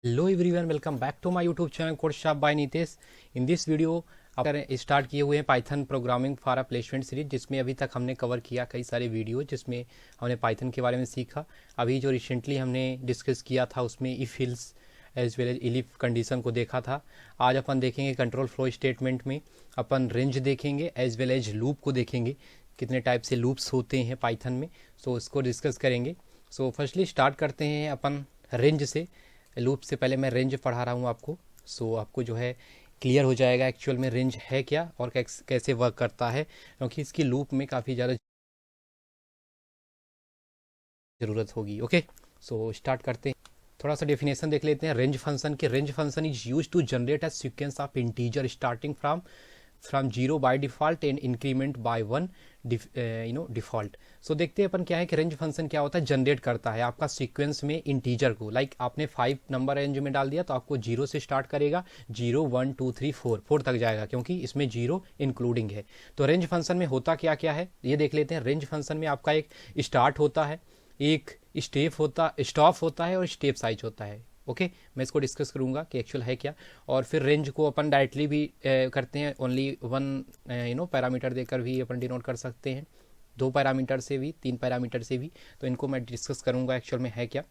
Hello everyone, welcome back to my YouTube channel course shop by Nitesh. In this video अगर start किए हुए हैं Python programming for a placement series, जिसमें अभी तक हमने कवर किया कई सारे वीडियो जिसमें हमने पाइथन के बारे में सीखा। अभी जो रिसेंटली हमने डिस्कस किया था उसमें if else as well as elif condition को देखा था। आज अपन देखेंगे कंट्रोल फ्लो स्टेटमेंट में अपन रेंज देखेंगे एज वेल एज लूप को देखेंगे, कितने टाइप से लूप्स होते हैं पाइथन में। सो इसको डिस्कस करेंगे। सो फर्स्टली स्टार्ट करते हैं अपन रेंज से। लूप से पहले मैं रेंज पढ़ा रहा हूँ आपको। सो आपको जो है क्लियर हो जाएगा एक्चुअल में रेंज है क्या और कैसे वर्क करता है, क्योंकि इसकी लूप में काफ़ी ज़्यादा ज़रूरत होगी। ओके, सो स्टार्ट करते हैं। थोड़ा सा डेफिनेशन देख लेते हैं रेंज फंक्शन के। Range function is use to generate a sequence of integer starting from zero by default and increment by one default. So देखते हैं अपन क्या है कि रेंज फंक्शन क्या होता है। जनरेट करता है आपका सीक्वेंस में इंटीजर को। लाइक आपने 5 नंबर रेंज में डाल दिया तो आपको 0 से स्टार्ट करेगा, 0 1 2 3 4 तक जाएगा, क्योंकि इसमें 0 इंक्लूडिंग है। तो रेंज फंक्शन में होता क्या क्या है ये देख लेते हैं। रेंज फंक्शन में आपका एक स्टार्ट होता है, एक स्टॉप होता है और स्टेप साइज होता है। ओके, मैं इसको डिस्कस करूंगा कि एक्चुअल है क्या। और फिर रेंज को अपन डायरेक्टली भी करते हैं, ओनली वन पैरामीटर देकर भी अपन डिनोट कर सकते हैं, 2 पैरामीटर से भी, 3 पैरामीटर से भी। तो इनको मैं डिस्कस करूंगा एक्चुअल में है क्या।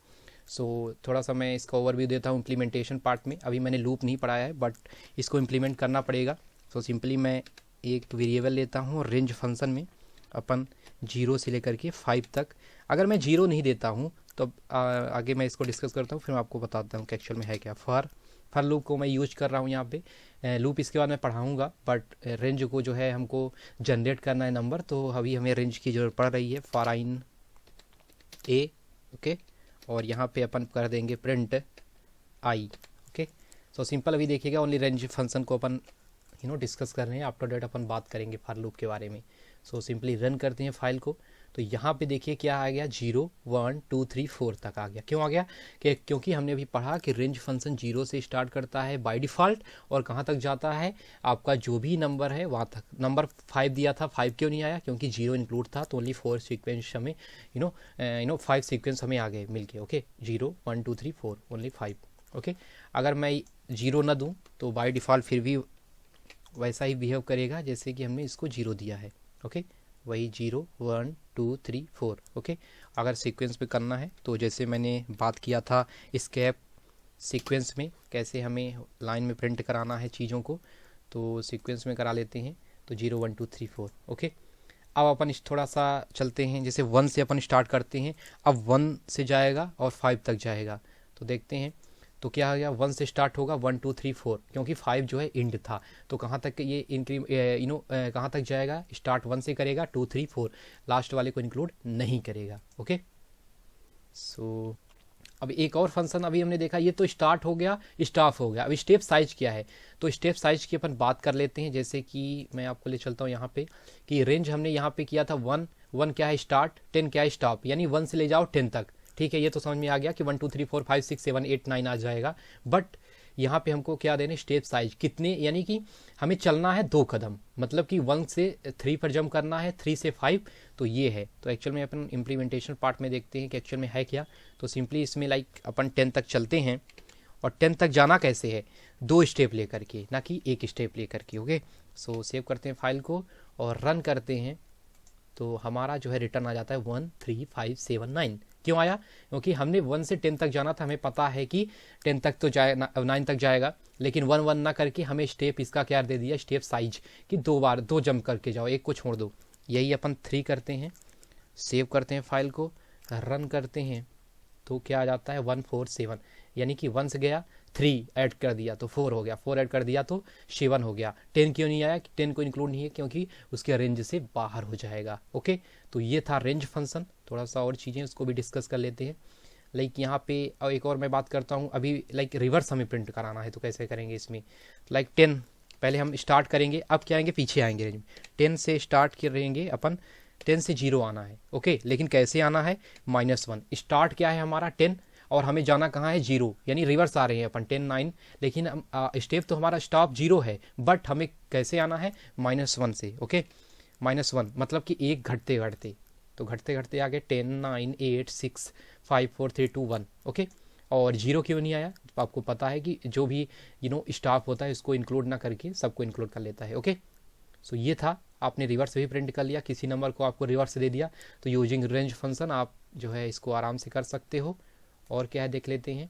थोड़ा सा मैं इसका ओवरव्यू देता हूँ इम्प्लीमेंटेशन पार्ट में। अभी मैंने लूप नहीं पढ़ाया है बट इसको इम्प्लीमेंट करना पड़ेगा। सिंपली मैं एक वेरिएबल लेता हूँ और रेंज फंक्शन में अपन 0 से लेकर के 5 तक। अगर मैं 0 नहीं देता हूँ तो आगे मैं इसको डिस्कस करता हूँ, फिर मैं आपको बताता हूँ कि एक्चुअल में है क्या। फॉर लूप को मैं यूज कर रहा हूँ यहाँ पे। लूप इसके बाद मैं पढ़ाऊँगा, बट रेंज को जो है हमको जनरेट करना है नंबर, तो अभी हमें रेंज की ज़रूरत पड़ रही है। फॉर इन ए, ओके, और यहाँ पे अपन कर देंगे प्रिंट आई। ओके, सिंपल अभी देखिएगा ओनली रेंज फंक्शन को अपन डिस्कस कर रहे हैं। आफ्टर डेट अपन बात करेंगे फॉर लूप के बारे में। सिंपली रन करते हैं फाइल को। तो यहाँ पे देखिए क्या आ गया, 0 1 2 3 4 तक आ गया। क्यों आ गया क्योंकि हमने अभी पढ़ा कि रेंज फंक्शन 0 से स्टार्ट करता है बाय डिफ़ॉल्ट और कहाँ तक जाता है, आपका जो भी नंबर है वहाँ तक। नंबर 5 दिया था, 5 क्यों नहीं आया, क्योंकि 0 इंक्लूड था, तो ओनली 4 सीक्वेंस हमें 5 सीक्वेंस हमें आ गए मिल के। Okay, 0 1 2 3 4 only 5। ओके, अगर मैं 0 ना दूँ तो बाय डिफ़ॉल्ट फिर भी वैसा ही बिहेव करेगा जैसे कि हमने इसको 0 दिया है। ओके, वही 0 1 2 3 4। ओके, अगर सीक्वेंस पे करना है तो जैसे मैंने बात किया था स्केप सीक्वेंस में कैसे हमें लाइन में प्रिंट कराना है चीज़ों को, तो सीक्वेंस में करा लेते हैं। तो 0 1 2 3 4। ओके, अब अपन थोड़ा सा चलते हैं। जैसे 1 से अपन स्टार्ट करते हैं, अब 1 से जाएगा और 5 तक जाएगा। तो देखते हैं तो क्या आ गया, 1 से स्टार्ट होगा 1 2 3 4, क्योंकि 5 जो है इंड था। तो कहाँ तक ये कहाँ तक जाएगा, स्टार्ट 1 से करेगा 2 3 4, लास्ट वाले को इंक्लूड नहीं करेगा। ओके, अब एक और फंक्शन अभी हमने देखा, ये तो स्टार्ट हो गया, स्टॉप हो गया। अब स्टेप साइज क्या है, तो स्टेप साइज की अपन बात कर लेते हैं। जैसे कि मैं आपको ले चलता हूँ यहाँ पे कि रेंज हमने यहाँ पे किया था 1 1 क्या है स्टार्ट, 10 क्या है स्टॉप, यानी 1 से ले जाओ 10 तक। ठीक है, ये तो समझ में आ गया कि 1 2 3 4 5 6 7 8 9 आ जाएगा। बट यहाँ पे हमको क्या देने, स्टेप साइज कितने, यानी कि हमें चलना है 2 कदम, मतलब कि 1 से 3 पर जंप करना है, 3 से 5। तो ये है। तो एक्चुअल में अपन इम्प्लीमेंटेशन पार्ट में देखते हैं कि एक्चुअल में है क्या। तो सिंपली इसमें लाइक अपन 10 तक चलते हैं, और 10 तक जाना कैसे है, 2 स्टेप लेकर के, ना कि 1 स्टेप लेकर के। ओके, सेव करते हैं फाइल को और रन करते हैं। तो हमारा जो है रिटर्न आ जाता है 1 3 5 7 9। क्यों आया, क्योंकि हमने 1 से 10 तक जाना था, हमें पता है कि 10 तक तो जाए 9 तक जाएगा, लेकिन 1 1 ना करके हमें स्टेप इसका क्या दे दिया, स्टेप साइज कि 2 बार 2 जंप करके जाओ, एक को छोड़ दो। यही अपन 3 करते हैं, सेव करते हैं फाइल को, रन करते हैं। तो क्या आ जाता है 1 4 7, यानी कि 1 से गया, 3 ऐड कर दिया तो 4 हो गया, 4 ऐड कर दिया तो 7 हो गया। 10 क्यों नहीं आया, 10 को इंक्लूड नहीं है क्योंकि उसके रेंज से बाहर हो जाएगा। ओके, तो ये था रेंज फंक्शन। थोड़ा सा और चीज़ें उसको भी डिस्कस कर लेते हैं। लाइक यहाँ पे एक और मैं बात करता हूँ अभी, लाइक रिवर्स हमें प्रिंट कराना है तो कैसे करेंगे इसमें। लाइक 10 पहले हम स्टार्ट करेंगे, अब क्या आएंगे, पीछे आएंगे रेंज। 10 से स्टार्ट करेंगे अपन, 10 से 0 आना है। ओके, लेकिन कैसे आना है, -1। स्टार्ट क्या है हमारा 10 और हमें जाना कहाँ है 0, यानी रिवर्स आ रहे हैं अपन 10 9। लेकिन स्टेप तो हमारा स्टॉप 0 है, बट हमें कैसे आना है, -1 से। ओके, -1 मतलब कि एक घटते घटते, तो घटते घटते आगे 10 9 8 6 5 4 3 2 1। ओके, और जीरो क्यों नहीं आया? तो आपको पता है कि जो भी स्टाफ होता है इसको इंक्लूड ना करके सबको इंक्लूड कर लेता है। ओके, सो ये था, आपने रिवर्स भी प्रिंट कर लिया, किसी नंबर को आपको रिवर्स दे दिया तो यूजिंग रेंज फंक्शन आप जो है इसको आराम से कर सकते हो। और क्या है देख लेते हैं।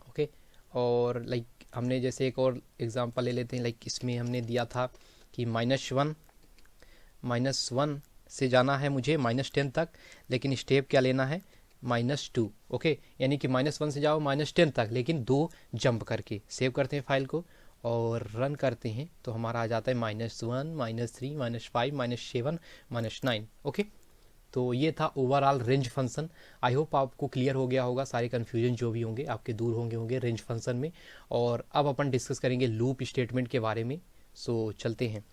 ओके, और लाइक हमने जैसे एक और एग्जांपल ले लेते हैं। लाइक इसमें हमने दिया था कि -1 से जाना है मुझे -10 तक, लेकिन स्टेप क्या लेना है? -2। ओके, यानी कि -1 से जाओ -10 तक, लेकिन 2 जंप करके। सेव करते हैं फाइल को और रन करते हैं तो हमारा आ जाता है -1 -3 -5 -7 -9। ओके, तो ये था overall range function. I hope आपको क्लियर हो गया होगा, सारे कन्फ्यूजन जो भी होंगे आपके दूर होंगे रेंज फंक्शन में। और अब अपन डिस्कस करेंगे लूप स्टेटमेंट के बारे में। सो चलते हैं।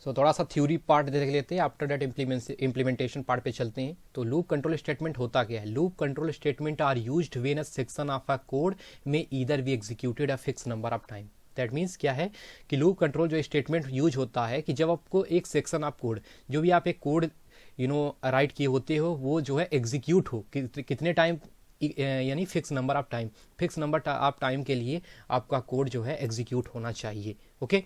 सो थोड़ा सा थ्योरी पार्ट देख लेते हैं, आफ्टर दैट इम्प्लीमेंटेशन पार्ट पे चलते हैं। तो लूप कंट्रोल स्टेटमेंट होता क्या है? Loop control statement are used when a section of a code में either be executed a fix number of time. That means क्या है कि लूप कंट्रोल जो स्टेटमेंट यूज होता है कि जब आपको एक सेक्शन ऑफ कोड, जो भी आप एक कोड राइट किए होते हो, वो जो है एग्जीक्यूट हो कितने टाइम, यानी fix number of time, fix number of time के लिए आपका कोड जो है एग्जीक्यूट होना चाहिए। ओके,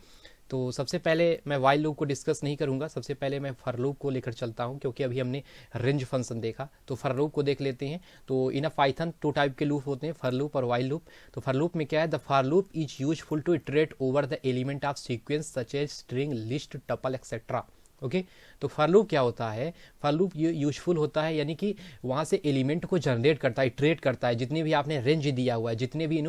तो सबसे पहले मैं वाइल लूप को डिस्कस नहीं करूंगा, सबसे पहले मैं फॉर लूप को लेकर चलता हूं, क्योंकि अभी हमने रेंज फंक्शन देखा। तो फॉर लूप को देख लेते हैं। तो इन अ पाइथन 2 टाइप के लूप होते हैं, फॉर लूप और वाइल लूप। तो फॉर लूप में क्या है? The for loop is useful to iterate over the element of sequence such as string, list, tuple etcetera. Okay, तो फॉर लूप क्या होता है? फॉर लूप यूजफुल होता है, यानी कि वहाँ से एलिमेंट को जनरेट करता है, इटरेट करता है, जितने भी आपने रेंज दिया हुआ है, जितने भी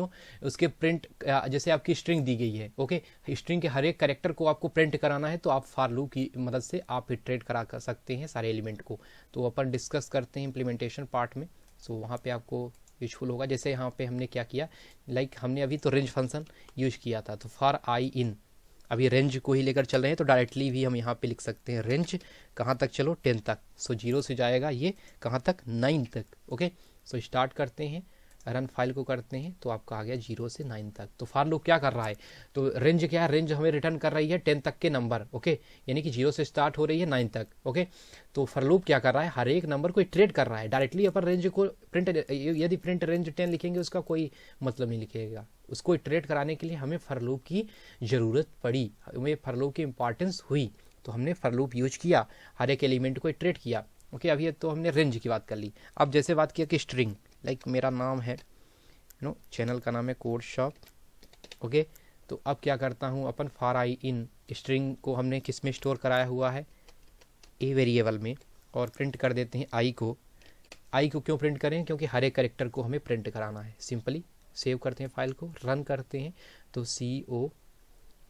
उसके प्रिंट, जैसे आपकी स्ट्रिंग दी गई है। ओके, स्ट्रिंग के हर एक कैरेक्टर को आपको प्रिंट कराना है तो आप फॉर लूप की मदद से आप इटरेट करा कर सकते हैं सारे एलिमेंट को। तो अपन डिस्कस करते हैं इम्प्लीमेंटेशन पार्ट में। सो वहाँ पे आपको यूजफुल होगा। जैसे यहाँ पे हमने क्या किया, लाइक हमने अभी तो रेंज फंक्शन यूज किया था। तो फॉर आई इन, अभी रेंज को ही लेकर चल रहे हैं तो डायरेक्टली भी हम यहाँ पे लिख सकते हैं रेंज कहाँ तक? चलो 10 तक। सो 0 से जाएगा ये कहाँ तक? 9 तक। ओके, सो स्टार्ट करते हैं, रन फाइल को करते हैं तो आपका आ गया 0 से 9 तक। तो फॉर लूप क्या कर रहा है? तो रेंज क्या है? रेंज हमें रिटर्न कर रही है 10 तक के नंबर। ओके, यानी कि 0 से स्टार्ट हो रही है 9 तक। ओके, तो फॉर लूप क्या कर रहा है? हर एक नंबर को इटरेट कर रहा है। डायरेक्टली अपन रेंज को प्रिंट, यदि प्रिंट रेंज 10 लिखेंगे उसका कोई मतलब नहीं लिखेगा, उसको इटरेट कराने के लिए हमें फॉर लूप की ज़रूरत पड़ी, हमें फॉर लूप की इंपॉर्टेंस हुई तो हमने फॉर लूप यूज किया, हर एक एलिमेंट को इटरेट किया। ओके, अभी तो हमने रेंज की बात कर ली। अब जैसे बात किया कि स्ट्रिंग, लाइक मेरा नाम है चैनल का नाम है कोड शॉप। ओके, तो अब क्या करता हूँ अपन, फॉर आई इन, स्ट्रिंग को हमने किस में स्टोर कराया हुआ है? ए वेरिएबल में। और प्रिंट कर देते हैं आई को। आई को क्यों प्रिंट करें? क्योंकि हर एक करेक्टर को हमें प्रिंट कराना है। सिंपली सेव करते हैं फाइल को, रन करते हैं तो CO,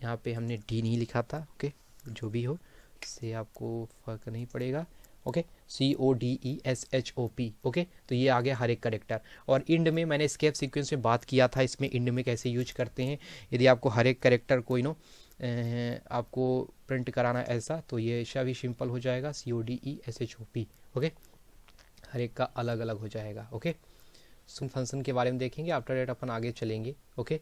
यहाँ पे हमने डी नहीं लिखा था। ओके, जो भी हो से आपको फर्क नहीं पड़ेगा। Okay, CODESHOP। ओके, तो ये आ गया हर एक करेक्टर। और इंड में मैंने स्केप सीक्वेंस में बात किया था, इसमें इंड में कैसे यूज करते हैं। यदि आपको हर एक करेक्टर को आपको प्रिंट कराना ऐसा, तो ये ऐसा भी सिंपल हो जाएगा, CODESHOP। ओके, हर एक का अलग अलग हो जाएगा। ओके, सुन फंक्शन के बारे में देखेंगे, आफ्टर डेट अपन आगे चलेंगे। ओके,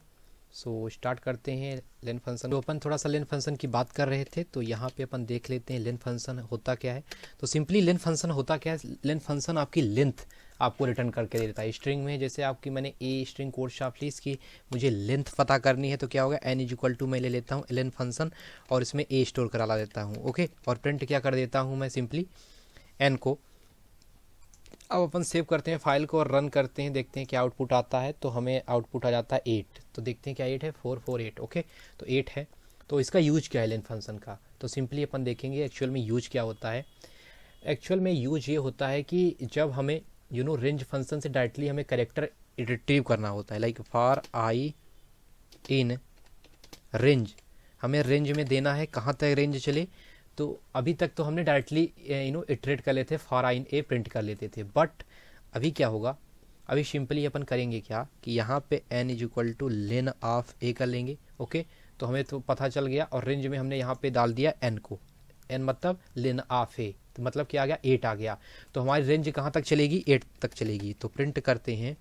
सो स्टार्ट करते हैं लेन फंक्शन। तो अपन थोड़ा सा लेन फंक्शन की बात कर रहे थे, तो यहाँ पे अपन देख लेते हैं लेन फंक्शन होता क्या है। तो सिंपली लेन फंक्शन होता क्या है? लेन फंक्शन आपकी लेंथ आपको रिटर्न करके देता है। स्ट्रिंग में जैसे आपकी मैंने ए स्ट्रिंग कोड शॉप ली, इसकी मुझे लेंथ पता करनी है तो क्या होगा? n मैं ले लेता हूँ लेन फंक्शन और इसमें ए स्टोर करा देता हूँ। ओके, और प्रिंट क्या कर देता हूँ मैं? सिंपली n को। अब अपन सेव करते हैं फाइल को और रन करते हैं, देखते हैं क्या आउटपुट आता है। तो हमें आउटपुट आ जाता है 8। तो देखते हैं क्या 8 है? 448। ओके, तो 8 है। तो इसका यूज क्या है लेन फंक्शन का? तो सिंपली अपन देखेंगे एक्चुअल में यूज क्या होता है। एक्चुअल में यूज ये होता है कि जब हमें रेंज फंक्शन से डायरेक्टली हमें करेक्टर रिट्रीव करना होता है, like for i in range, हमें रेंज में देना है कहाँ तक रेंज चले। तो अभी तक तो हमने डायरेक्टली इटरेट कर लेते, for i in A print कर लेते थे। बट अभी क्या होगा? अभी सिंपली अपन करेंगे क्या कि यहाँ पे n लेन ऑफ ए कर लेंगे। ओके, तो हमें तो पता चल गया और रेंज में हमने यहाँ पे डाल दिया n को। n मतलब लेन ऑफ ए, तो मतलब क्या आ गया? 8 आ गया। तो हमारी रेंज कहाँ तक चलेगी? 8 तक चलेगी। तो प्रिंट करते हैं।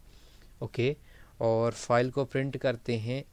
ओके, और फाइल को प्रिंट करते हैं।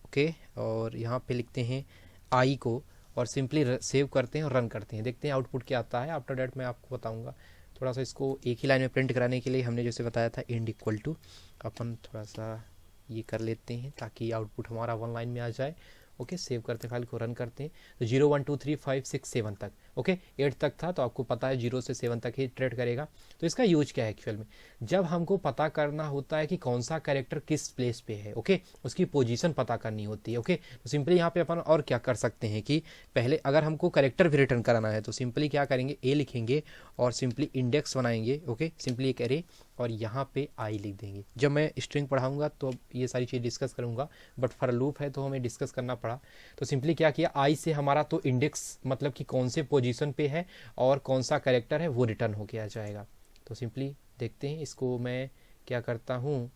ओके, और यहाँ पे लिखते हैं आई को और सिंपली सेव करते हैं और रन करते हैं, देखते हैं आउटपुट क्या आता है। आफ्टर डेट मैं आपको बताऊंगा। थोड़ा सा इसको एक ही लाइन में प्रिंट कराने के लिए हमने जैसे बताया था इंड इक्वल टू, अपन थोड़ा सा ये कर लेते हैं ताकि आउटपुट हमारा वन लाइन में आ जाए। ओके, सेव करते हैं, फाइल को रन करते हैं। तो 0 1 2 3 5 6 7 तक, ओके 8 तक था, तो आपको पता है 0 से 7 तक ही इटरेट करेगा। तो इसका यूज क्या है एक्चुअल में, जब हमको पता करना होता है कि कौन सा कैरेक्टर किस प्लेस पे है, ओके उसकी पोजीशन पता करनी होती है। ओके, तो सिंपली यहाँ पे अपन और क्या कर सकते हैं कि पहले अगर हमको कैरेक्टर भी रिटर्न कराना है तो सिंपली क्या करेंगे, ए लिखेंगे और सिंपली इंडेक्स बनाएंगे। ओके, सिंपली एक एरे और यहाँ पे आई लिख देंगे। जब मैं स्ट्रिंग पढ़ाऊंगा तो ये सारी चीज़ डिस्कस करूंगा, बट फॉर लूप है तो हमें डिस्कस करना पड़ा। तो सिंपली क्या किया, आई से हमारा तो इंडेक्स मतलब कि कौन से पोजीशन पे है और कौन सा कैरेक्टर है वो रिटर्न होके आ जाएगा। तो सिंपली देखते हैं, इसको मैं क्या करता हूँ,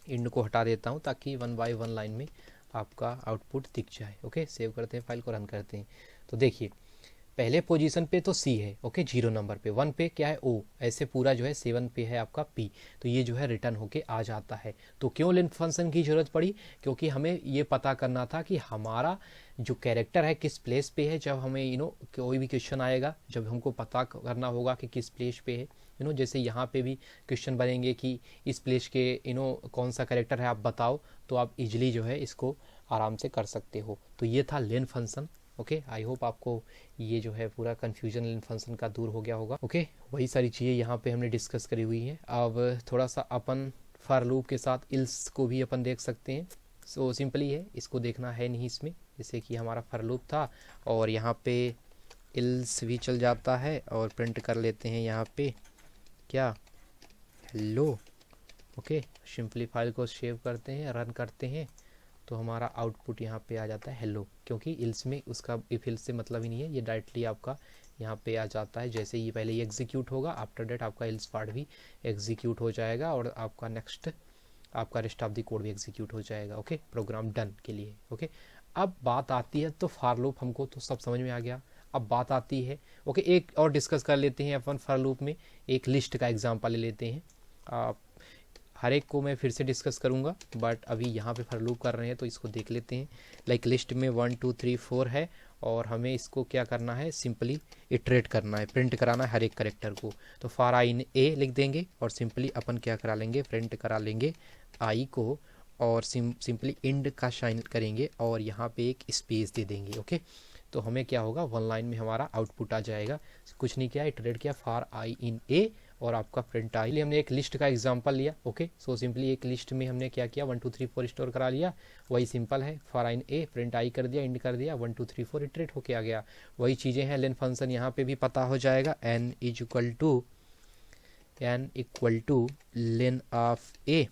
इंड को हटा देता हूँ ताकि 1 बाय 1 लाइन में आपका आउटपुट दिख जाए। ओके, सेव करते हैं, फाइल को रन करते हैं। तो देखिए पहले पोजीशन पे तो सी है, ओके 0 नंबर पे, 1 पे क्या है ओ, ऐसे पूरा जो है 7 पे है आपका पी, तो ये जो है रिटर्न होके आ जाता है। तो क्यों लेंथ फंक्शन की जरूरत पड़ी, क्योंकि हमें ये पता करना था कि हमारा जो कैरेक्टर है किस प्लेस पे है। जब हमें कोई भी क्वेश्चन आएगा, जब हमको पता करना होगा कि किस प्लेस पे है, जैसे यहाँ पे भी क्वेश्चन बनेंगे कि इस प्लेस के कौन सा कैरेक्टर है आप बताओ, तो आप इजिली जो है इसको आराम से कर सकते हो। तो ये था len function. Okay, I hope आपको ये जो है पूरा कन्फ्यूजन लेन फंक्शन का दूर हो गया होगा। ओके, वही सारी चीज़ें यहाँ पे हमने डिस्कस करी हुई हैं। अब थोड़ा सा अपन फॉर लूप के साथ इल्स को भी अपन देख सकते हैं। सो सिंपली है, इसको देखना है नहीं इसमें, जैसे कि हमारा फॉर लूप था और यहाँ पे इल्स भी चल जाता है और प्रिंट कर लेते हैं यहाँ पे क्या, हेलो। ओके, सिंपली फाइल को सेव करते हैं, रन करते हैं, तो हमारा आउटपुट यहाँ पे आ जाता है हेलो, क्योंकि इल्स में उसका इफ इल्स से मतलब ही नहीं है, ये डायरेक्टली आपका यहाँ पे आ जाता है। जैसे ये पहले ये एग्जीक्यूट होगा, आफ्टर डेट आपका इल्स पार्ट भी एग्जीक्यूट हो जाएगा और आपका नेक्स्ट आपका रेस्ट ऑफ द कोड भी एग्जीक्यूट हो जाएगा। ओके, प्रोग्राम डन के लिए। ओके, अब बात आती है, तो फॉर लूप हमको तो सब समझ में आ गया। अब बात आती है, ओके एक और डिस्कस कर लेते हैं अपन फॉर लूप में, एक लिस्ट का एग्जांपल ले लेते हैं। हर एक को मैं फिर से डिस्कस करूंगा, बट अभी यहाँ पे फॉर लूप कर रहे हैं तो इसको देख लेते हैं। लाइक लिस्ट में 1 2 3 4 है और हमें इसको क्या करना है, सिंपली इटरेट करना है, प्रिंट कराना है हर एक करेक्टर को। तो फॉर आई इन ए लिख देंगे और सिंपली अपन क्या करा लेंगे, प्रिंट करा लेंगे आई को और सिंपली इंड का शाइन करेंगे और यहाँ पे एक स्पेस दे देंगे। ओके, तो हमें क्या होगा, वन लाइन में हमारा आउटपुट आ जाएगा। कुछ नहीं किया, इटरेट किया फॉर आई इन ए और आपका प्रिंट आई। हमने एक लिस्ट का एग्जांपल लिया। ओके, सो सिंपली एक लिस्ट में हमने क्या किया, 1 2 3 4 स्टोर करा लिया, वही सिंपल है, for i in A print I कर दिया, इंड कर दिया, 1 2 3 4 इटरेट होके आ गया। वही चीज़ें हैं, लेन फंक्शन यहाँ पे भी पता हो जाएगा, n equal two lane of A.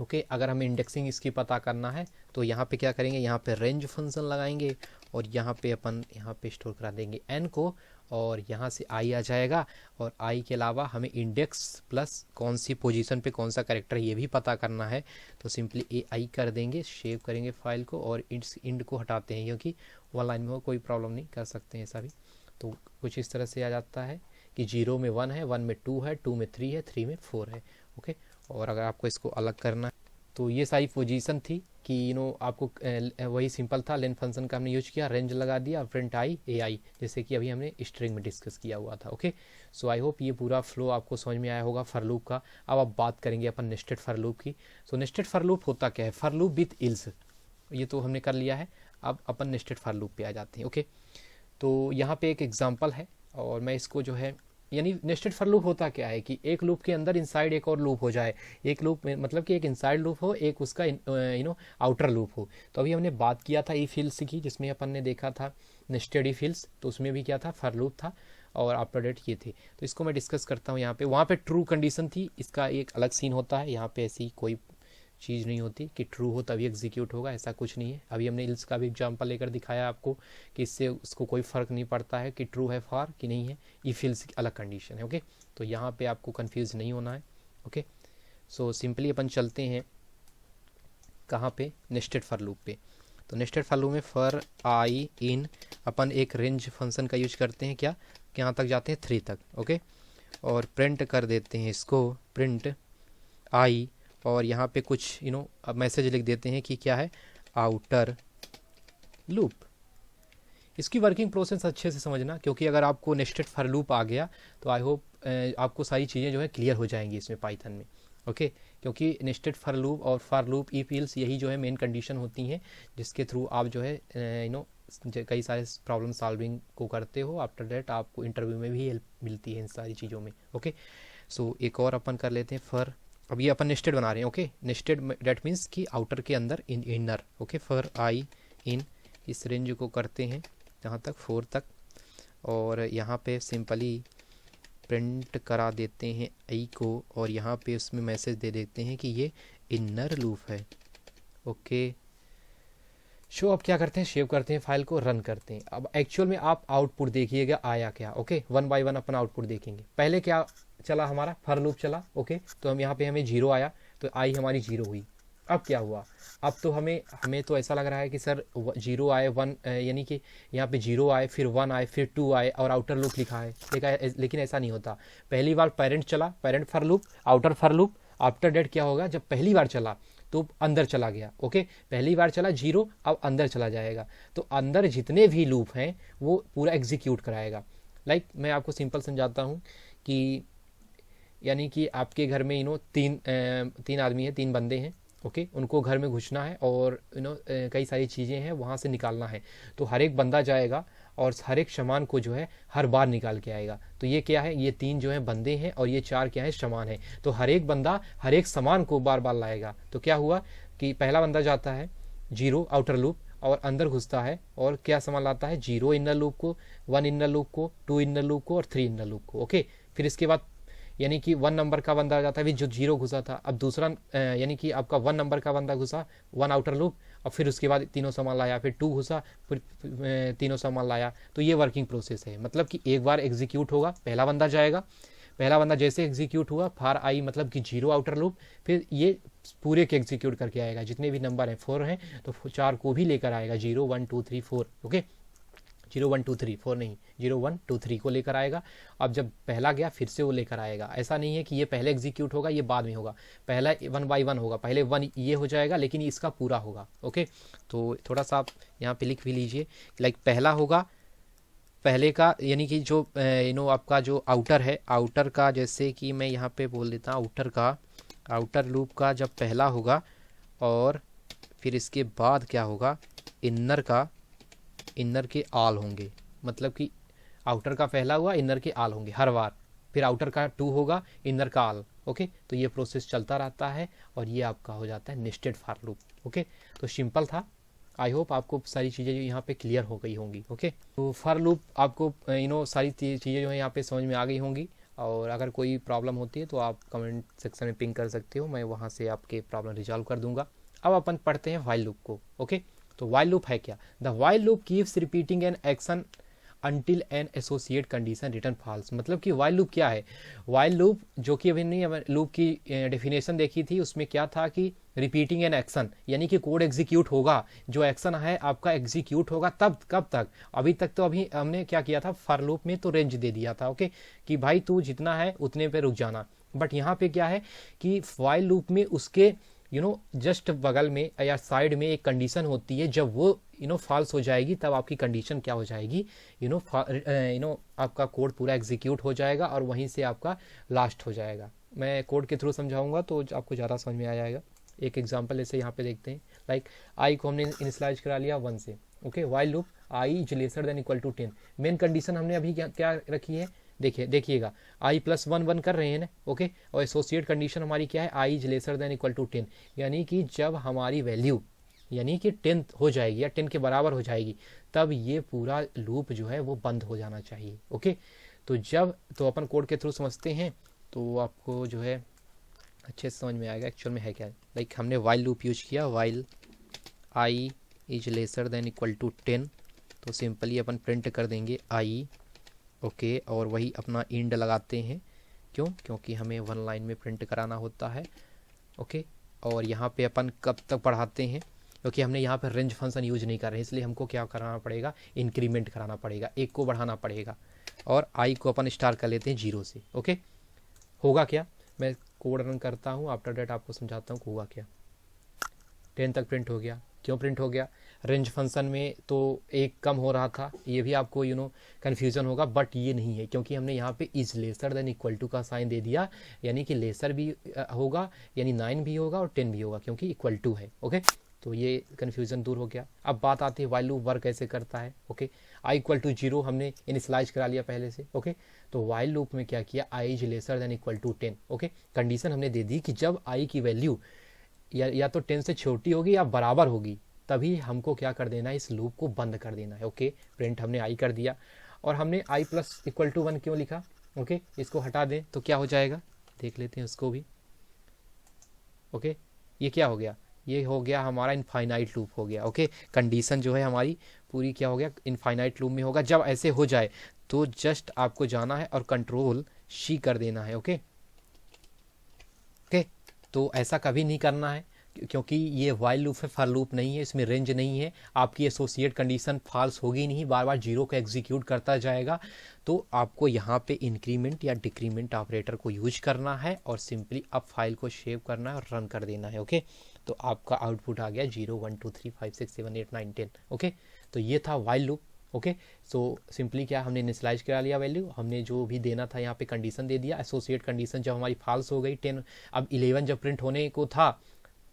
Okay, अगर हमें इंडेक्सिंग इसकी पता करना है तो यहाँ पे क्या करेंगे, यहाँ पे रेंज फंक्शन लगाएंगे और यहाँ पे अपन यहाँ पे स्टोर करा देंगे n को और यहाँ से i आ जाएगा। और i के अलावा हमें इंडेक्स प्लस कौन सी पोजीशन पे कौन सा कैरेक्टर ये भी पता करना है, तो सिंपली ai कर देंगे, सेव करेंगे फाइल को और इंड को हटाते हैं, क्योंकि वन लाइन में हो कोई प्रॉब्लम नहीं, कर सकते हैं ऐसा भी। तो कुछ इस तरह से आ जाता है कि 0 में 1 है, 1 में 2 है, 2 में 3 है, 3 में 4 है। ओके, और अगर आपको इसको अलग करना है तो ये सारी पोजीशन थी कि आपको वही सिंपल था, लेन फंक्शन का हमने यूज किया, रेंज लगा दिया, प्रिंट आई ए आई, जैसे कि अभी हमने स्ट्रिंग में डिस्कस किया हुआ था। ओके, सो आई होप ये पूरा फ्लो आपको समझ में आया होगा फॉर लूप का। अब बात करेंगे अपन नेस्टेड फॉर लूप की। सो नेस्टेड फॉर लूप होता क्या है, फॉर लूप विथ इल्स, ये तो हमने कर लिया है। अब अपन नेस्टेड फॉर लूप पे आ जाते हैं। ओके, तो यहाँ पे एक एग्जाम्पल है और मैं इसको जो है, यानी नेस्टेड फॉर लूप होता क्या है कि एक लूप के अंदर इनसाइड एक और लूप हो जाए। एक लूप में मतलब कि एक इनसाइड लूप हो, एक उसका आउटर लूप हो। तो अभी हमने बात किया था इफ इल्स की, जिसमें अपन ने देखा था नेस्टेड इफ इल्स, तो उसमें भी क्या था, फॉर लूप था और आफ्टर डेट ये थे। तो इसको मैं डिस्कस करता हूँ यहाँ पे। वहाँ पे ट्रू कंडीशन थी, इसका एक अलग सीन होता है। यहाँ पे ऐसी कोई चीज़ नहीं होती कि ट्रू हो तभी एग्जीक्यूट होगा, ऐसा कुछ नहीं है। अभी हमने इल्स का भी एग्जांपल लेकर दिखाया आपको कि इससे उसको कोई फ़र्क नहीं पड़ता है कि ट्रू है फॉर कि नहीं है, इफ इल्स की अलग कंडीशन है। ओके, तो यहाँ पे आपको कंफ्यूज नहीं होना है। ओके, सो सिंपली अपन चलते हैं कहाँ पे, नेस्टेड फॉर लूप पे। तो नेस्टेड फॉर लूप में फॉर आई इन अपन एक रेंज फंक्शन का यूज करते हैं, क्या यहाँ तक जाते हैं 3 तक। ओके, और प्रिंट कर देते हैं इसको, प्रिंट आई, और यहाँ पे कुछ अब मैसेज लिख देते हैं कि क्या है, आउटर लूप। इसकी वर्किंग प्रोसेस अच्छे से समझना, क्योंकि अगर आपको नेस्टेड फॉर लूप आ गया तो आई होप आपको सारी चीज़ें जो है क्लियर हो जाएंगी इसमें पाइथन में। ओके, क्योंकि नेस्टेड फॉर लूप और फॉर लूप इफ एल्स यही जो है मेन कंडीशन होती हैं जिसके थ्रू आप जो है कई सारे प्रॉब्लम सॉल्विंग को करते हो। आफ्टर दैट आपको इंटरव्यू में भी हेल्प मिलती है इन सारी चीज़ों में। ओके, सो एक और अपन कर लेते हैं फॉर। अब ये अपन नेस्टेड बना रहे हैं। ओके, नेस्टेड डेट मीन्स कि आउटर के अंदर in inner. Okay, for i in, इस रेंज को करते हैं जहाँ तक 4 तक, और यहाँ पे सिंपली प्रिंट करा देते हैं आई को, और यहाँ पे उसमें मैसेज दे देते हैं कि ये इनर लूप है। ओके, शो अब क्या करते हैं, सेव करते हैं फाइल को, रन करते हैं। अब एक्चुअल में आप आउटपुट देखिएगा आया क्या। ओके, 1 बाय 1 अपन आउटपुट देखेंगे। पहले क्या चला, हमारा फॉर लूप चला। ओके, तो हम यहाँ पे हमें 0 आया, तो आई हमारी 0 हुई। अब क्या हुआ, अब तो हमें तो ऐसा लग रहा है कि सर 0 आए 1, यानी कि यहाँ पे 0 आए, फिर 1 आए, फिर 2 आए, और आउटर लूप लिखा है। लेकिन ऐसा नहीं होता। पहली बार पेरेंट चला, parent for loop, outer for loop. After that क्या होगा, जब पहली बार चला तो अंदर चला गया। ओके, पहली बार चला 0, अब अंदर चला जाएगा, तो अंदर जितने भी लूप हैं वो पूरा एग्जीक्यूट कराएगा। मैं आपको सिंपल समझाता हूँ कि यानी कि आपके घर में तीन आदमी हैं, 3 बंदे हैं। ओके, उनको घर में घुसना है और कई सारी चीज़ें हैं वहाँ से निकालना है। तो हर एक बंदा जाएगा और हर एक सामान को जो है हर बार निकाल के आएगा। तो ये क्या है, ये 3 जो है बंदे हैं, और ये 4 क्या है, सामान है। तो हर एक बंदा हर एक सामान को बार बार लाएगा। तो क्या हुआ कि पहला बंदा जाता है 0 आउटर लूप और अंदर घुसता है, और क्या सामान लाता है, 0 इनर लूप को, 1 इनर लूप को, 2 इनर लूप को और 3 इनर लूप को। ओके, फिर इसके बाद यानी कि 1 नंबर का बंदा आ जाता है, जो 0 घुसा था। अब दूसरा यानी कि आपका 1 नंबर का बंदा घुसा, 1 आउटर लूप, और फिर उसके बाद तीनों सामान लाया, फिर 2 घुसा, फिर तीनों सामान लाया। तो ये वर्किंग प्रोसेस है। मतलब कि एक बार एग्जीक्यूट होगा, पहला बंदा जाएगा, पहला बंदा जैसे एग्जीक्यूट हुआ, फार आई मतलब कि 0 आउटर लूप, फिर ये पूरे के एग्जीक्यूट करके आएगा। जितने भी नंबर हैं 4 हैं तो 4 को भी लेकर आएगा, 0 1 2 3 4। ओके, 0 1 2 3 4 नहीं, 0 1 2 3 को लेकर आएगा। अब जब पहला गया फिर से वो लेकर आएगा। ऐसा नहीं है कि ये पहले एग्जीक्यूट होगा ये बाद में होगा, पहला 1 बाय 1 होगा। पहले 1 ये हो जाएगा लेकिन इसका पूरा होगा। ओके, तो थोड़ा सा आप यहाँ पे लिख भी लीजिए। पहला होगा, पहले का यानी कि जो आपका जो आउटर है, आउटर का, जैसे कि मैं यहाँ पे बोल देता हूँ आउटर का, आउटर लूप का जब पहला होगा, और फिर इसके बाद क्या होगा, इनर का, इनर के आल होंगे। मतलब कि आउटर का पहला हुआ, इनर के आल होंगे हर बार। फिर आउटर का 2 होगा, इनर का आल। ओके, तो ये प्रोसेस चलता रहता है, और ये आपका हो जाता है नेस्टेड फॉर लूप। ओके, तो सिंपल था। आई होप आपको सारी चीज़ें जो यहाँ पे क्लियर हो गई होंगी। ओके, तो फॉर लूप आपको सारी चीज़ें जो है यहाँ पे समझ में आ गई होंगी। और अगर कोई प्रॉब्लम होती है तो आप कमेंट सेक्शन में पिंग कर सकते हो, मैं वहाँ से आपके प्रॉब्लम रिजॉल्व कर दूंगा। अब अपन पढ़ते हैं व्हाइल लूप को। ओके, तो व्हाइल लूप है क्या, the while loop keeps repeating an action until an associate condition return false. मतलब कि व्हाइल लूप क्या है, व्हाइल लूप जो कि अभी नहीं लूप की डेफिनेशन देखी थी, उसमें क्या था कि रिपीटिंग एन एक्शन, यानी कि कोड एग्जीक्यूट होगा, जो एक्शन है आपका एग्जीक्यूट होगा तब, कब तक, अभी तक तो अभी हमने क्या किया था फॉर लूप में, तो रेंज दे दिया था। ओके, कि भाई तू जितना है उतने पे रुक जाना। बट यहाँ पे क्या है कि व्हाइल लूप में उसके जस्ट बगल में या साइड में एक कंडीशन होती है, जब वो फॉल्स हो जाएगी तब आपकी कंडीशन क्या हो जाएगी, आपका कोड पूरा एग्जीक्यूट हो जाएगा और वहीं से आपका लास्ट हो जाएगा। मैं कोड के थ्रू समझाऊंगा तो आपको ज़्यादा समझ में आ जाएगा। एक एग्जांपल ऐसे यहाँ पे देखते हैं। आई को हमने इनिशियलाइज करा लिया 1 से। Okay, while loop I is lesser than equal to 10। Main condition हमने अभी क्या रखी है, देखिएगा आई प्लस 1 1 कर रहे हैं ना। ओके, और एसोसिएट कंडीशन हमारी क्या है, i is lesser than equal to 10, यानी कि जब हमारी वैल्यू यानी कि 10 हो जाएगी या 10 के बराबर हो जाएगी, तब ये पूरा लूप जो है वो बंद हो जाना चाहिए। ओके, तो अपन कोड के थ्रू समझते हैं तो आपको जो है अच्छे से समझ में आएगा एक्चुअल में है क्या। हमने वाइल लूप यूज किया, while I is lesser than equal to 10, तो सिंपली अपन प्रिंट कर देंगे आई। ओके, और वही अपना इंड लगाते हैं, क्योंकि हमें 1 लाइन में प्रिंट कराना होता है। ओके, और यहाँ पे अपन कब तक बढ़ाते हैं, क्योंकि हमने यहाँ पे रेंज फंक्शन यूज नहीं कर रहे हैं, इसलिए हमको क्या कराना पड़ेगा, इंक्रीमेंट कराना पड़ेगा, 1 को बढ़ाना पड़ेगा, और आई को अपन स्टार्ट कर लेते हैं 0 से। ओके, होगा क्या, मैं कोड रन करता हूँ, आफ्टर डेट आपको समझाता हूँ होगा क्या। 10 तक प्रिंट हो गया। क्यों प्रिंट हो गया? रेंज फंक्शन में तो एक कम हो रहा था, ये भी आपको कन्फ्यूज़न होगा, बट ये नहीं है क्योंकि हमने यहाँ पे is lesser than equal to का साइन दे दिया, यानी कि लेसर भी होगा, यानी 9 भी होगा और 10 भी होगा क्योंकि इक्वल टू है। ओके, तो ये कन्फ्यूज़न दूर हो गया। अब बात आती है वाइल लूप वर्क कैसे करता है। ओके, आई इक्वल टू 0 हमने इनिशियलाइज करा लिया पहले से। ओके, तो वाइल लूप में क्या किया, i is lesser than equal to 10। Okay, condition हमने दे दी कि जब आई की वैल्यू या तो 10 से छोटी होगी या बराबर होगी, तभी हमको क्या कर देना है, इस लूप को बंद कर देना है। ओके, प्रिंट हमने आई कर दिया और हमने आई प्लस इक्वल टू 1 क्यों लिखा? ओके, इसको हटा दें तो क्या हो जाएगा, देख लेते हैं उसको भी। ओके, ये क्या हो गया, ये हो गया हमारा इनफाइनाइट लूप हो गया। ओके, कंडीशन जो है हमारी पूरी क्या हो गया, इनफाइनाइट लूप में होगा। जब ऐसे हो जाए तो जस्ट आपको जाना है और कंट्रोल सी कर देना है। ओके ओके, तो ऐसा कभी नहीं करना है क्योंकि ये वाइल लूप है, फॉर लूप नहीं है, इसमें रेंज नहीं है। आपकी एसोसिएट कंडीशन फॉल्स होगी नहीं, बार बार जीरो को एग्जीक्यूट करता जाएगा। तो आपको यहाँ पे इंक्रीमेंट या डिक्रीमेंट ऑपरेटर को यूज करना है और सिंपली अब फाइल को सेव करना है और रन कर देना है। ओके, तो आपका आउटपुट आ गया 0 1 2 3 5 6 7 8 9 10। ओके, तो ये था while loop. Okay, so simply क्या, हमने इनिशियलाइज करा लिया वैल्यू, हमने जो भी देना था यहाँ पे कंडीशन दे दिया। एसोसिएट कंडीशन जब हमारी फॉल्स हो गई 10, अब 11 जब प्रिंट होने को था,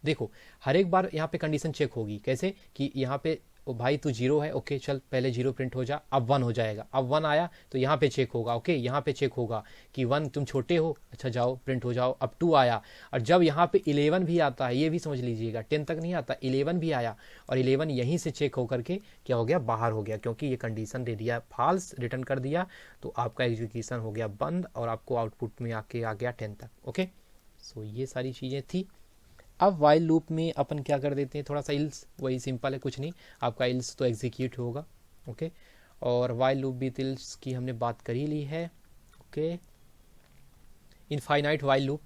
देखो हर एक बार यहाँ पे कंडीशन चेक होगी कैसे कि यहाँ पे ओ भाई तू 0 है, ओके चल पहले 0 प्रिंट हो जा, अब 1 हो जाएगा। अब 1 आया तो यहाँ पे चेक होगा। ओके, यहाँ पे चेक होगा कि 1 तुम छोटे हो, अच्छा जाओ प्रिंट हो जाओ। अब 2 आया और जब यहाँ पे 11 भी आता है, ये भी समझ लीजिएगा 10 तक नहीं आता, 11 भी आया और 11 यहीं से चेक होकर के क्या हो गया, बाहर हो गया, क्योंकि ये कंडीशन दे दिया फॉल्स, रिटर्न कर दिया, तो आपका एग्जीक्यूशन हो गया बंद और आपको आउटपुट में आके आ गया 10 तक। ओके, सो ये सारी चीज़ें थी। अब वाइल लूप में अपन क्या कर देते हैं, थोड़ा सा इल्स, वही सिंपल है, कुछ नहीं, आपका इल्स तो एग्जीक्यूट होगा। ओके, और वाइल लूप विथ इल्स की हमने बात कर ही ली है। Okay, infinite while loop,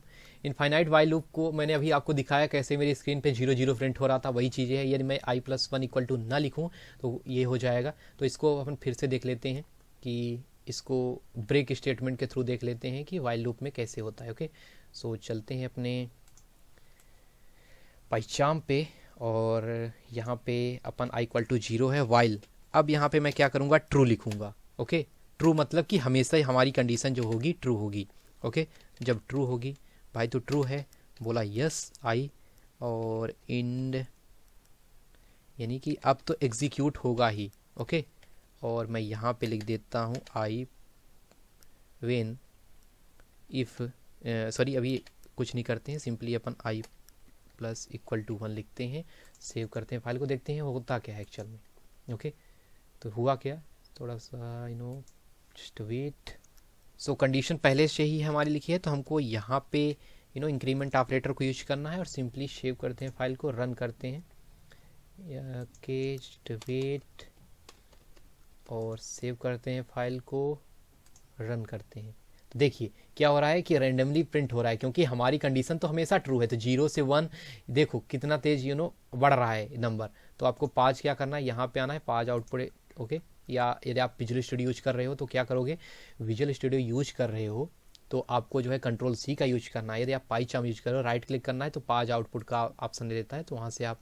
infinite while loop को मैंने अभी आपको दिखाया कैसे मेरी स्क्रीन पे 0 0 प्रिंट हो रहा था, वही चीज़ें हैं। यदि मैं आई प्लस 1 इक्वल टू ना लिखूँ तो ये हो जाएगा। तो इसको अपन फिर से देख लेते हैं कि इसको ब्रेक स्टेटमेंट के थ्रू देख लेते हैं कि वाइल लूप में कैसे होता है। ओके, सो चलते हैं अपने पाइचाम पे और यहाँ पे अपन आई इक्वल टू 0 है वाइल। अब यहाँ पे मैं क्या करूँगा, ट्रू लिखूँगा। ओके, ट्रू मतलब कि हमेशा ही हमारी कंडीशन जो होगी ट्रू होगी। ओके, जब ट्रू होगी, भाई तो ट्रू है, बोला यस आई, और इंड यानी कि अब तो एग्जीक्यूट होगा ही। ओके, और मैं यहाँ पे लिख देता हूँ आई वेन इफ़, सॉरी अभी कुछ नहीं करते हैं, सिंपली अपन आई प्लस इक्वल टू 1 लिखते हैं, सेव करते हैं फाइल को, देखते हैं होता क्या है एक्चुअल में। ओके, तो हुआ क्या, थोड़ा सा जस्ट वेट। सो कंडीशन पहले से ही हमारी लिखी है, तो हमको यहाँ पे इंक्रीमेंट ऑपरेटर को यूज करना है और सिंपली सेव करते हैं फाइल को, रन करते हैं, के जस्ट वेट, और सेव करते हैं फाइल को, रन करते हैं। तो देखिए क्या हो रहा है कि रैंडमली प्रिंट हो रहा है, क्योंकि हमारी कंडीशन तो हमेशा ट्रू है। तो 0 से 1 देखो कितना तेज बढ़ रहा है नंबर। तो आपको 5 क्या करना है, यहाँ पे आना है, 5 आउटपुट। ओके, या यदि आप विजुअल स्टूडियो यूज कर रहे हो तो क्या करोगे, विजुअल स्टूडियो यूज कर रहे हो तो आपको जो है कंट्रोल सी का यूज करना है। यदि आप पाइचार्म यूज कर रहे हो, राइट क्लिक करना है तो 5 आउटपुट का ऑप्शन दे देता है, तो वहाँ से आप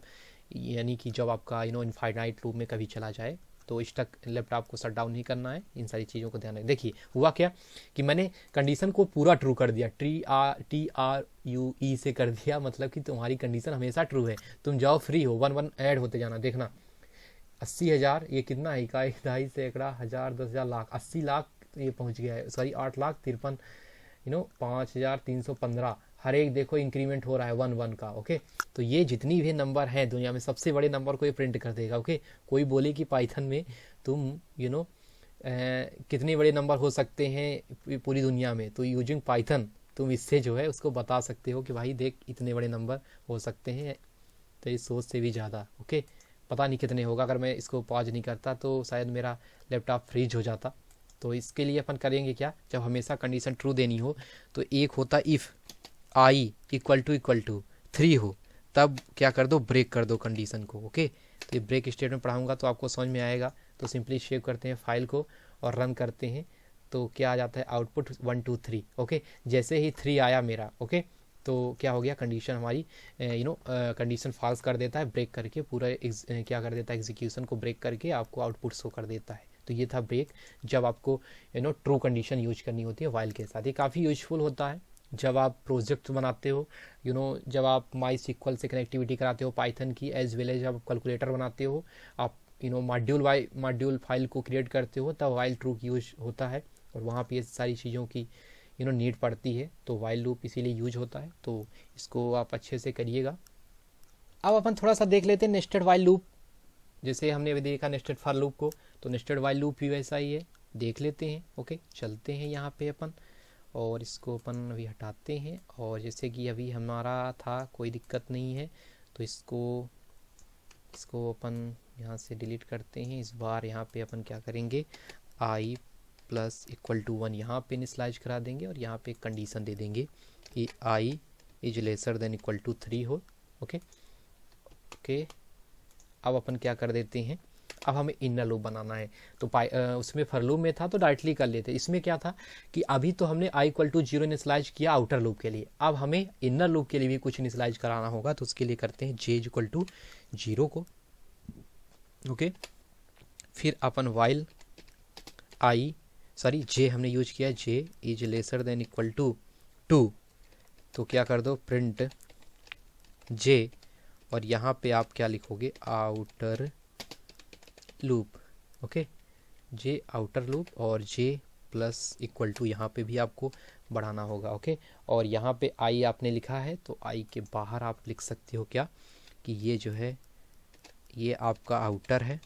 यानी कि जब आपका इनफाइनाइट लूप में कभी चला जाए तो इस तक लैपटॉप को शट डाउन नहीं करना है। इन सारी चीज़ों को ध्यान रखें। देखिए हुआ क्या कि मैंने कंडीशन को पूरा ट्रू कर दिया, TRUE से कर दिया, मतलब कि तुम्हारी कंडीशन हमेशा ट्रू है, तुम जाओ फ्री हो, 1 1 ऐड होते जाना। देखना 80,000, ये कितना है, इकाई दहाई सैकड़ा हज़ार 10,000 लाख, 80 लाख ये पहुंच गया है, सॉरी 8,53,000 5,315, हर एक देखो इंक्रीमेंट हो रहा है 1 1 का। ओके, तो ये जितनी भी नंबर हैं दुनिया में, सबसे बड़े नंबर को ये प्रिंट कर देगा। ओके, कोई बोले कि पाइथन में तुम कितने बड़े नंबर हो सकते हैं पूरी दुनिया में, तो यूजिंग पाइथन तुम इससे जो है उसको बता सकते हो कि भाई देख इतने बड़े नंबर हो सकते हैं, तो इस सोच से भी ज़्यादा। ओके, पता नहीं कितने होगा, अगर मैं इसको पॉज नहीं करता तो शायद मेरा लैपटॉप फ्रीज हो जाता। तो इसके लिए अपन करेंगे क्या, जब हमेशा कंडीशन ट्रू देनी हो तो एक होता इफ़ आई इक्वल टू 3 हो, तब क्या कर दो, ब्रेक कर दो कंडीशन को। ओके, तो ये ब्रेक स्टेटमेंट पढ़ाऊंगा तो आपको समझ में आएगा। तो सिंपली सेव करते हैं फाइल को और रन करते हैं, तो क्या आ जाता है आउटपुट 1 2 3। ओके, जैसे ही 3 आया मेरा, ओके, तो क्या हो गया, कंडीशन हमारी कंडीशन फॉल्स कर देता है, ब्रेक करके पूरा क्या कर देता है, एग्जीक्यूशन को ब्रेक करके आपको आउटपुट शो कर देता है। तो ये था ब्रेक, जब आपको ट्रू कंडीशन यूज करनी होती है वाइल के साथ। ये काफ़ी यूजफुल होता है जब आप प्रोजेक्ट बनाते हो, जब आप माई सिक्वल से कनेक्टिविटी कराते हो पाइथन की, एज वेल एज आप कैलकुलेटर बनाते हो, आप मॉड्यूल फाइल को क्रिएट करते हो, तब वाइल ट्रू यूज होता है और वहाँ पे ये सारी चीज़ों की नीड पड़ती है, तो वाइल लूप इसीलिए यूज होता है। तो इसको आप अच्छे से करिएगा। अब अपन थोड़ा सा देख लेते हैं नेस्टेड वाइल लूप। जैसे हमने अभी देखा नेस्टेड फॉर लूप को, तो नेस्टेड वाइल लूप भी वैसा ही है, देख लेते हैं। ओके, चलते हैं यहाँ पे अपन, और इसको अपन अभी हटाते हैं, और जैसे कि अभी हमारा था, कोई दिक्कत नहीं है, तो इसको अपन यहाँ से डिलीट करते हैं। इस बार यहाँ पे अपन क्या करेंगे, आई प्लस इक्वल टू 1 यहाँ पे इनिशियलाइज करा देंगे, और यहाँ पे कंडीशन दे देंगे कि i is lesser than equal to 3 हो। ओके ओके, अब अपन क्या कर देते हैं, अब हमें इनर लूप बनाना है। तो उसमें फॉर लूप में था तो डायरेक्टली कर लेते, इसमें क्या था कि अभी तो हमने आई इक्वल टू 0 इनिशियलाइज किया आउटर लूप के लिए, अब हमें इनर लूप के लिए भी कुछ इनिशियलाइज कराना होगा, तो उसके लिए करते हैं जे इक्वल टू 0 को। ओके, फिर अपन वाइल आई सॉरी जे हमने यूज किया, j is lesser than equal to 2, तो क्या कर दो प्रिंट जे, और यहाँ पे आप क्या लिखोगे, आउटर लूप। ओके, जे आउटर लूप, और जे प्लस इक्वल टू यहाँ पे भी आपको बढ़ाना होगा। ओके, और यहाँ पे आई आपने लिखा है, तो आई के बाहर आप लिख सकते हो क्या, कि ये जो है ये आपका आउटर है,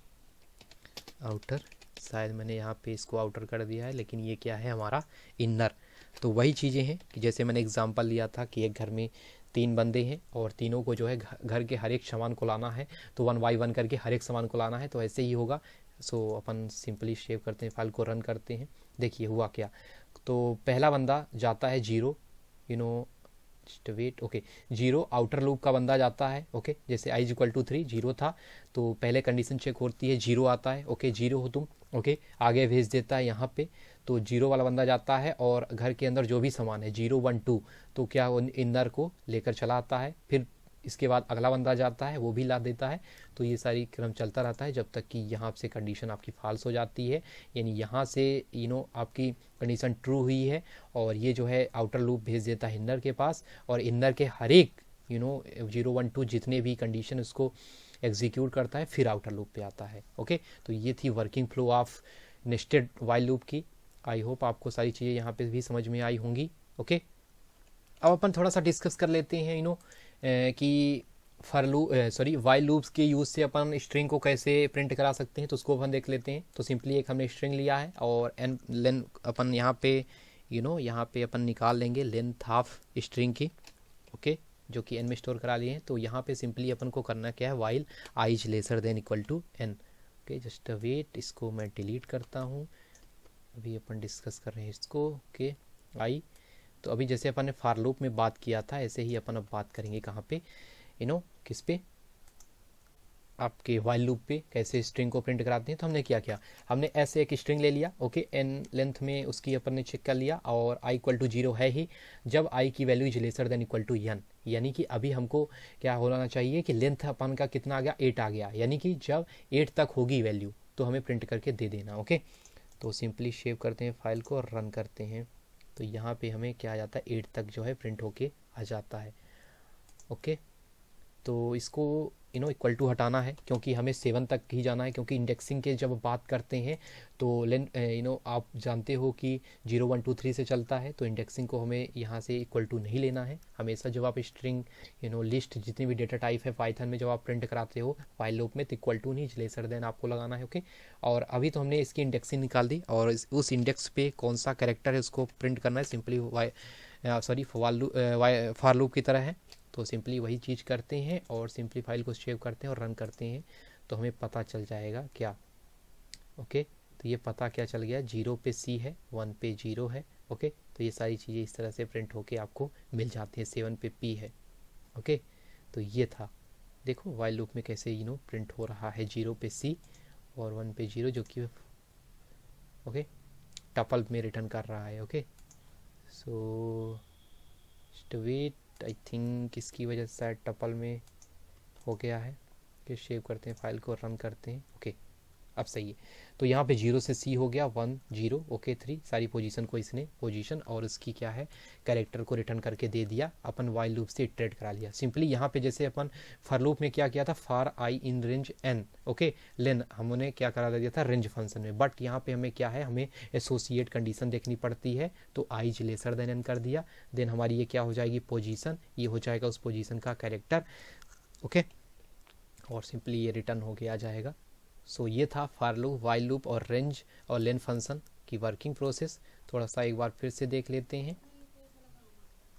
आउटर, शायद मैंने यहाँ पे इसको आउटर कर दिया है, लेकिन ये क्या है हमारा इनर। तो वही चीज़ें हैं कि जैसे मैंने एग्जांपल लिया था कि एक घर में 3 बंदे हैं और तीनों को जो है घर के हर एक सामान को लाना है, तो 1 बाई 1 करके हर एक सामान को लाना है, तो ऐसे ही होगा। सो अपन सिंपली सेव करते हैं, फाइल को रन करते हैं। देखिए हुआ क्या, तो पहला बंदा जाता है 0, just wait. Okay, 0 outer loop का बंदा जाता है। ओके, जैसे आई इक्वल टू 3 0 था, तो पहले कंडीशन चेक होती है, 0 आता है। ओके, 0 हो तुम। ओके, आगे भेज देता है यहाँ पे, तो 0 वाला बंदा जाता है और घर के अंदर जो भी सामान है 0 1 2, तो क्या वो इनर को लेकर चला आता है। फिर इसके बाद अगला बंदा जाता है, वो भी ला देता है। तो ये सारी क्रम चलता रहता है जब तक कि यहाँ से कंडीशन आपकी फॉल्स हो जाती है, यानी यहाँ से आपकी कंडीशन ट्रू हुई है, और ये जो है आउटर लूप भेज देता है इनर के पास, और इनर के हर एक 0 1 2 जितने भी कंडीशन उसको एग्जीक्यूट करता है, फिर आउटर लूप पे आता है। ओके, तो ये थी working flow of nested while loop की। आई होप आपको सारी चीज़ें यहाँ पे भी समझ में आई होंगी। ओके, अब अपन थोड़ा सा डिस्कस कर लेते हैं कि वाइल लूप्स के यूज़ से अपन स्ट्रिंग को कैसे प्रिंट करा सकते हैं, तो उसको अपन देख लेते हैं। तो सिंपली एक हमने स्ट्रिंग लिया है, और एन लेन अपन यहाँ पे यहाँ पे अपन निकाल लेंगे लेंथ ऑफ स्ट्रिंग की। ओके, जो कि एन में स्टोर करा लिए हैं। तो यहाँ पे सिंपली अपन को करना क्या है, while I is lesser than equal to N. Okay, just wait, इसको मैं डिलीट करता हूँ, अभी अपन डिस्कस कर रहे हैं इसको। ओके, आई, तो अभी जैसे अपन ने फॉर लूप में बात किया था, ऐसे ही अपन अब बात करेंगे कहाँ पे, किस पे, आपके वाइल लूप पे कैसे स्ट्रिंग को प्रिंट कराते हैं। तो हमने क्या किया, हमने ऐसे एक स्ट्रिंग ले लिया। ओके, एन लेंथ में उसकी अपन ने चेक कर लिया, और आई इक्वल टू 0 है ही, जब आई की value is lesser than equal to N, यानी कि अभी हमको क्या होना चाहिए कि लेंथ अपन का कितना आ गया, 8 आ गया, यानी कि जब 8 तक होगी वैल्यू तो हमें प्रिंट करके दे देना। ओके, तो सिंपली सेव करते हैं फाइल को, रन करते हैं, तो यहाँ पे हमें क्या आ जाता है, 8 तक जो है प्रिंट होके आ जाता है। ओके, तो इसको इक्वल टू हटाना है, क्योंकि हमें 7 तक ही जाना है, क्योंकि इंडेक्सिंग के जब बात करते हैं तो आप जानते हो कि 0 1 2 3 से चलता है, तो इंडेक्सिंग को हमें यहाँ से इक्वल टू नहीं लेना है। हमेशा जब आप स्ट्रिंग लिस्ट जितनी भी डेटा टाइप है पाइथन में जब आप प्रिंट कराते हो वाइल लूप में, तो इक्वल टू नहीं लेसर देन आपको लगाना है। ओके, और अभी तो हमने इसकी इंडेक्सिंग निकाल दी, और उस इंडेक्स पे कौन सा कैरेक्टर है उसको प्रिंट करना है, सिंपली फॉर लूप की तरह है। तो सिंपली वही चीज़ करते हैं, और सिंपली फाइल को सेव करते हैं और रन करते हैं, तो हमें पता चल जाएगा क्या। ओके, तो ये पता क्या चल गया, 0 पे सी है, 1 पे 0 है। ओके, तो ये सारी चीज़ें इस तरह से प्रिंट होके आपको मिल जाती हैं, 7 पे पी है। ओके, तो ये था, देखो वाइल लूप में कैसे प्रिंट हो रहा है, 0 पे सी और 1 पे 0, जो कि ओके टपल में रिटर्न कर रहा है। Okay, so wait, I think इसकी वजह से शायद टपल में हो गया है कि सेव करते हैं फाइल को, रन करते हैं। ओके अब सही है। तो यहाँ पे 0 से C हो गया 1 0 ओके 3 सारी पोजीशन को इसने पोजीशन और इसकी क्या है कैरेक्टर को रिटर्न करके दे दिया। अपन वाइल लूप से इटरेट करा लिया सिंपली। यहाँ पे जैसे अपन फॉर लूप में क्या किया था, for i in range n okay len हमने क्या करा दिया था रेंज फंक्शन में, बट यहाँ पे हमें क्या है, हमें एसोसिएट कंडीशन देखनी पड़ती है। तो आई लेसर देन n कर दिया, देन हमारी ये क्या हो जाएगी पोजीशन, ये हो जाएगा उस पोजीशन का कैरेक्टर ओके और सिंपली ये रिटर्न होके आ जाएगा। सो ये था फॉर लूप, वाइल लूप और रेंज और लेन फंक्शन की वर्किंग प्रोसेस। थोड़ा सा एक बार फिर से देख लेते हैं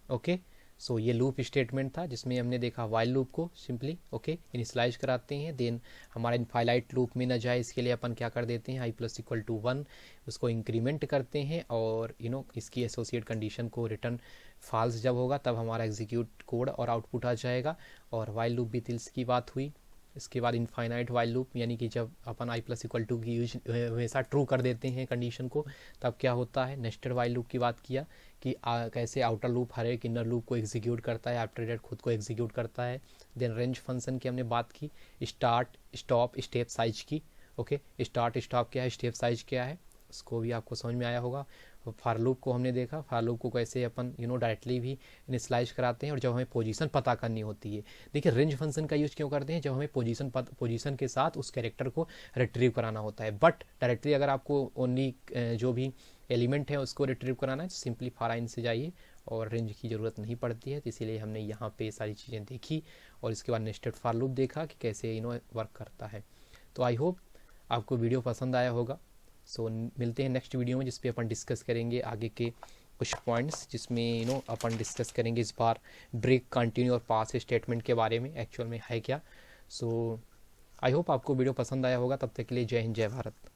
ओके। सो ये लूप स्टेटमेंट था जिसमें हमने देखा वाइल लूप को सिंपली ओके इनिशियलाइज कराते हैं, देन हमारा इनफाइनाइट लूप में ना जाए इसके लिए अपन क्या कर देते हैं आई प्लस इक्वल टू 1 उसको इंक्रीमेंट करते हैं और इसकी एसोसिएट कंडीशन को रिटर्न फॉल्स जब होगा तब हमारा एग्जीक्यूट कोड और आउटपुट आ जाएगा। और वाइल लूप भी तिल्स की बात हुई। इसके बाद इनफाइनाइट वाइल लूप यानी कि जब अपन आई प्लस इक्वल टू की यूज हमेशा ट्रू कर देते हैं कंडीशन को तब क्या होता है। नेस्टेड वाइल लूप की बात किया कि कैसे आउटर लूप हर एक इनर लूप को एग्जीक्यूट करता है, आफ्टर दैट खुद को एग्जीक्यूट करता है। देन रेंज फंक्शन की हमने बात की, स्टार्ट स्टॉप स्टेप साइज की ओके स्टार्ट स्टॉप क्या है, स्टेप साइज क्या है, उसको भी आपको समझ में आया होगा। फॉर लूप को हमने देखा, फॉर लूप को कैसे अपन डायरेक्टली भी इनिशियलाइज कराते हैं और जब हमें पोजीशन पता करनी होती है। देखिए रेंज फंक्शन का यूज़ क्यों करते हैं, जब हमें पोजीशन के साथ उस कैरेक्टर को रिट्रीव कराना होता है। बट डायरेक्टली अगर आपको ओनली जो भी एलिमेंट है उसको रिट्रीव कराना है तो सिंपली फॉर से जाइए और रेंज की ज़रूरत नहीं पड़ती है। तो इसीलिए हमने यहाँ पे सारी चीज़ें देखी और इसके बाद नेस्टेड फॉर लूप देखा कि कैसे वर्क करता है। तो आई होप आपको वीडियो पसंद आया होगा। सो मिलते हैं नेक्स्ट वीडियो में जिस पे अपन डिस्कस करेंगे आगे के कुछ पॉइंट्स, जिसमें अपन डिस्कस करेंगे इस बार ब्रेक, कंटिन्यू और पास स्टेटमेंट के बारे में एक्चुअल में है क्या। सो आई होप आपको वीडियो पसंद आया होगा। तब तक के लिए जय हिंद जय भारत।